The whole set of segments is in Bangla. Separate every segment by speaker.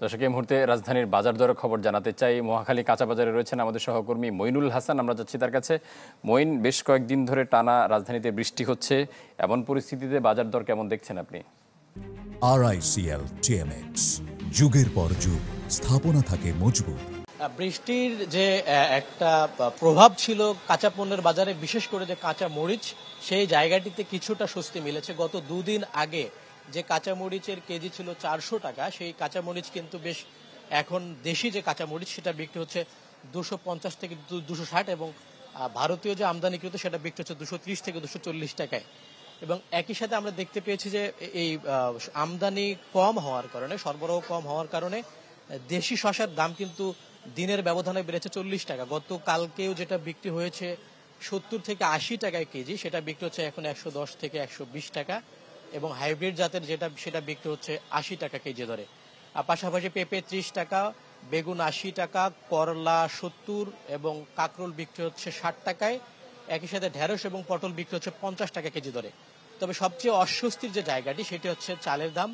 Speaker 1: দর্শক, এই মুহূর্তে রাজধানীর বাজার দরের খবর জানাতে চাই। মহাখালী কাঁচা বাজারে রয়েছেন আমাদের সহকর্মী মইনুল হাসান। আমরা যাচ্ছি তার কাছে। মইন, বেশ কয়েকদিন ধরে টানা রাজধানীতে বৃষ্টি হচ্ছে, এমন পরিস্থিতিতে বাজার দর কেমন দেখছেন আপনি?
Speaker 2: RICL TMX, যুগের পর যুগ স্থাপনা থাকে মজবুত।
Speaker 3: বৃষ্টির যে একটা প্রভাব ছিল কাঁচা পণ্যের বাজারে, বিশেষ করে যে কাঁচা মরিচ, সেই জায়গাটিতে কিছুটা স্বস্তি মিলেছে। গত দুদিন আগে যে কাঁচা মরিচের কেজি ছিল 400 টাকা, সেই কাঁচা মরিচ কিন্তু বেশ এখন দেশি যে কাঁচা মরিচ সেটা বিক্রি হচ্ছে 250 থেকে 260, এবং ভারতীয় যে আমদানিকৃত সেটা বিক্রি হচ্ছে 230 থেকে 240 টাকায়। এবং একই সাথে আমরা দেখতে পেয়েছি যে এই আমদানি কম হওয়ার কারণে, সরবরাহ কম হওয়ার কারণে দেশি শসার দাম কিন্তু দিনের ব্যবধানে বেড়েছে 40 টাকা। গতকালকেও যেটা বিক্রি হয়েছে 70 থেকে 80 টাকায় কেজি, সেটা বিক্রি হচ্ছে এখন 110 থেকে 120 টাকা, এবং হাইব্রিড জাতের সেটা বিক্রি হচ্ছে 80 টাকা কেজি ধরে। পাশাপাশি পেঁপে 30 টাকা, বেগুন 80 টাকা, করলা 70, এবং কাঁকরোল বিক্রি হচ্ছে 60 টাকায়। একই সাথে ঢেঁড়স এবং পটল বিক্রি হচ্ছে 50 টাকা কেজি ধরে। তবে সবচেয়ে অস্বস্তির যে জায়গাটি সেটি হচ্ছে চালের দাম।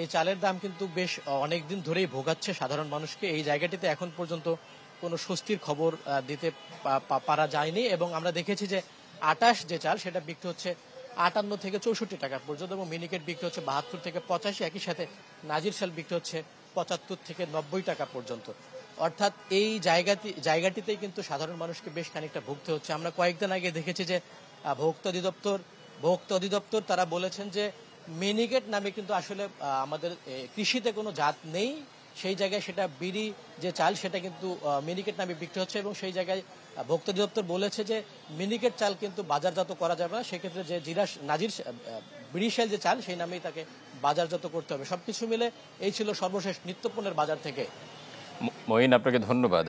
Speaker 3: এই চালের দাম কিন্তু বেশ অনেকদিন ধরেই ভোগাচ্ছে সাধারণ মানুষকে। এই জায়গাটিতে এখন পর্যন্ত কোনো স্বস্তির খবর দিতে পারা যায়নি, এবং আমরা দেখেছি যে আটাশ যে চাল সেটা বিক্রি হচ্ছে 58 থেকে 64 টাকা পর্যন্ত, এবং মিনিকেট বিক্রি হচ্ছে 72 থেকে 85। একই সাথে নাজির চাল বিক্রি হচ্ছে 75 থেকে 90 টাকা পর্যন্ত। অর্থাৎ এই জায়গাটিতেই কিন্তু সাধারণ মানুষকে বেশ খানিকটা ভুগতে হচ্ছে। আমরা কয়েকদিন আগে দেখেছি যে ভোক্তা অধিদপ্তর তারা বলেছেন যে মিনিকেট নামে কিন্তু আসলে আমাদের কৃষিতে কোনো জাত নেই। সেই জায়গায় সেটা বিড়ি যে চাল সেটা কিন্তু মিনিকেট নামে বিক্রি হচ্ছে, এবং সেই জায়গায় ভোক্তা অধিদপ্তর বলেছে যে মিনিকেট চাল কিন্তু বাজারজাত করা যাবে না। সেক্ষেত্রে যে নাজির বিড়িশাল যে চাল সেই নামেই তাকে বাজারজাত করতে হবে। সবকিছু মিলে এই ছিল সর্বশেষ নিত্যপণ্যের বাজার থেকে।
Speaker 1: মইন, আপনাকে ধন্যবাদ।